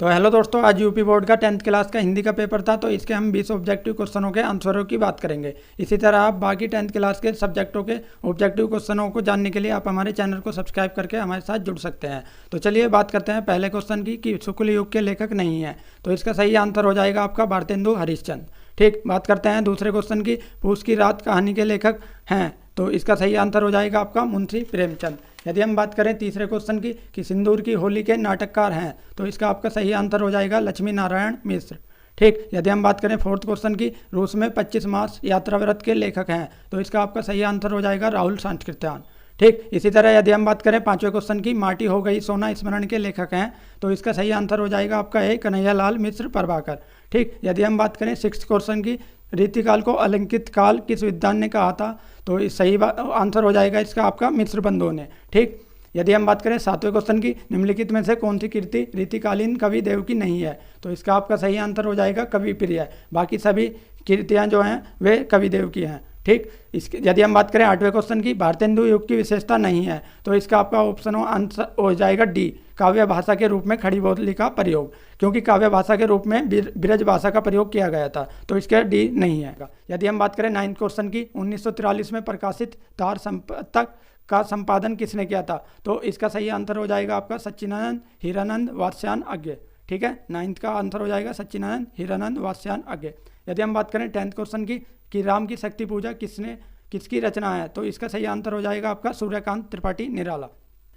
तो हेलो दोस्तों, आज यूपी बोर्ड का 10th क्लास का हिंदी का पेपर था। तो इसके हम 20 ऑब्जेक्टिव क्वेश्चनों के आंसरों की बात करेंगे। इसी तरह आप बाकी 10th क्लास के सब्जेक्टों के ऑब्जेक्टिव क्वेश्चनों को जानने के लिए आप हमारे चैनल को सब्सक्राइब करके हमारे साथ जुड़ सकते हैं। तो चलिए बात करते हैं पहले क्वेश्चन की कि शुक्ल युग के लेखक नहीं है। तो इसका सही आंसर हो जाएगा आपका भारतेंदु हरिश्चंद्र। ठीक, बात करते हैं दूसरे क्वेश्चन की, पूस की रात कहानी के लेखक हैं। तो इसका सही आंसर हो जाएगा आपका मुंशी प्रेमचंद। यदि हम बात करें तीसरे क्वेश्चन की कि सिंदूर की होली के नाटककार हैं, तो इसका आपका सही आंसर हो जाएगा लक्ष्मी नारायण मिश्र। ठीक, यदि हम बात करें फोर्थ क्वेश्चन की, रूस में 25 मास यात्रा व्रत के लेखक हैं, तो इसका आपका सही आंसर हो जाएगा राहुल सांकृत्यायन। ठीक, इसी तरह यदि हम बात करें पांचवें क्वेश्चन की, माटी हो गई सोना स्मरण के लेखक हैं, तो इसका सही आंसर हो जाएगा आपका ए कन्हैयालाल मिश्र प्रभाकर। ठीक, यदि हम बात करें सिक्स क्वेश्चन की, रीतिकाल को अलंकृत काल किस विद्वान ने कहा था, तो इस सही आंसर हो जाएगा इसका आपका मिश्र बंधुओं ने। ठीक, यदि हम बात करें सातवें क्वेश्चन की, निम्नलिखित में से कौन सी कृति रीतिकालीन कवि देव की नहीं है, तो इसका आपका सही आंसर हो जाएगा कवि प्रिय। बाकी सभी कृतियाँ जो हैं वे कवि देव की हैं। ठीक, इसके यदि हम बात करें आठवें क्वेश्चन की, भारतेंदु युग की विशेषता नहीं है, तो इसका आपका ऑप्शन आंसर हो जाएगा डी, काव्य भाषा के रूप में खड़ी बोली का प्रयोग, क्योंकि काव्य भाषा के रूप में ब्रज भाषा का प्रयोग किया गया था, तो इसका डी नहीं है। यदि हम बात करें नाइन्थ क्वेश्चन की, 1943 में प्रकाशित तार संपतक का संपादन किसने किया था, तो इसका सही आंसर हो जाएगा आपका सच्चिदानंद हीरानंद वात्स्यायन अज्ञे। ठीक है, नाइन्थ का आंसर हो जाएगा सच्चिदानंद हीरानंद वात्स्यायन अज्ञे। यदि हम बात करें 10th क्वेश्चन की कि राम की शक्ति पूजा किसकी रचना है, तो इसका सही आंसर हो जाएगा आपका सूर्यकांत त्रिपाठी निराला।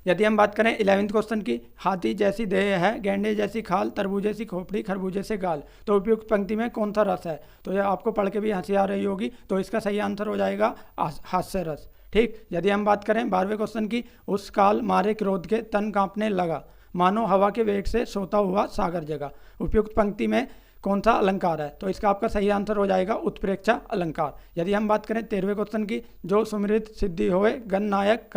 यदि हम बात करें 11th क्वेश्चन की, हाथी जैसी देह है, गेंडे जैसी खाल, तरबूजे सी खोपड़ी, खरबूजे से गाल, तो उपयुक्त पंक्ति में कौन सा रस है, तो यह आपको पढ़ के भी हंसी आ रही होगी, तो इसका सही आंसर हो जाएगा हास्य रस। ठीक, यदि हम बात करें 12वें क्वेश्चन की, उस काल मारे क्रोध के तन कांपने लगा, मानो हवा के वेग से सोता हुआ सागर जगा, उपयुक्त पंक्ति में कौन सा अलंकार है, तो इसका आपका सही आंसर हो जाएगा उत्प्रेक्षा अलंकार। यदि हम बात करें 13वें क्वेश्चन की, जो सुमृत सिद्धि होए गण नायक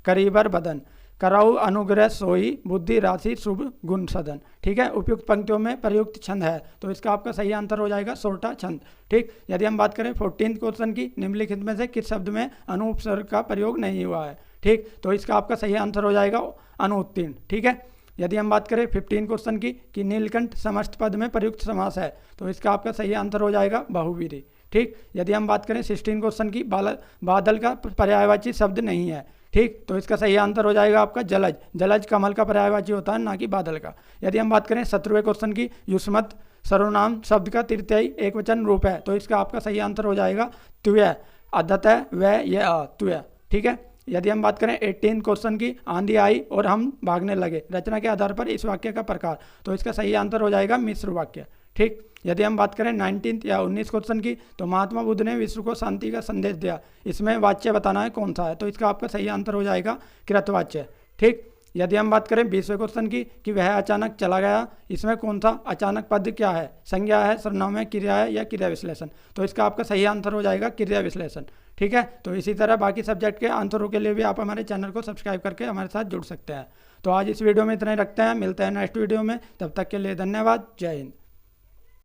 करीबर बदन, कराऊ अनुग्रह सोई बुद्धि राशि शुभ गुण सदन। ठीक है, उपयुक्त पंक्तियों में प्रयुक्त छंद है, तो इसका आपका सही आंसर हो जाएगा सोटा छंद। ठीक, यदि हम बात करें 14th क्वेश्चन की, निम्नलिखित में से किस शब्द में अनुपसर्ग का प्रयोग नहीं हुआ है, ठीक, तो इसका आपका सही आंसर हो जाएगा अनुत्तीर्ण। ठीक है, यदि हम बात करें 15 क्वेश्चन की कि नीलकंठ समस्त पद में प्रयुक्त समास है, तो इसका आपका सही आंसर हो जाएगा बहुवीरी। ठीक, यदि हम बात करें 16 क्वेश्चन की, बादल का पर्यायवाची शब्द नहीं है, ठीक, तो इसका सही आंसर हो जाएगा आपका जलज। जलज कमल का पर्यायवाची होता है, ना कि बादल का। यदि हम बात करें 17वें क्वेश्चन की, युष्मत सर्वनाम शब्द का तृतीय एक वचन रूप है, तो इसका आपका सही आंसर हो जाएगा तुय, अधतः व ये तुय। ठीक है, यदि हम बात करें 18 क्वेश्चन की, आंधी आई और हम भागने लगे, रचना के आधार पर इस वाक्य का प्रकार, तो इसका सही आंसर हो जाएगा मिश्र वाक्य। ठीक, यदि हम बात करें 19 या 19 क्वेश्चन की, तो महात्मा बुद्ध ने विश्व को शांति का संदेश दिया, इसमें वाच्य बताना है कौन सा है, तो इसका आपका सही आंसर हो जाएगा कृतवाच्य। ठीक, यदि हम बात करें 20वें क्वेश्चन की कि वह अचानक चला गया, इसमें कौन सा अचानक पद क्या है, संज्ञा है, सर्वनाम है, क्रिया है या क्रिया विश्लेषण, तो इसका आपका सही आंसर हो जाएगा क्रिया विश्लेषण। ठीक है, तो इसी तरह बाकी सब्जेक्ट के आंसरों के लिए भी आप हमारे चैनल को सब्सक्राइब करके हमारे साथ जुड़ सकते हैं। तो आज इस वीडियो में इतना ही रखते हैं, मिलते हैं नेक्स्ट वीडियो में, तब तक के लिए धन्यवाद, जय हिंद।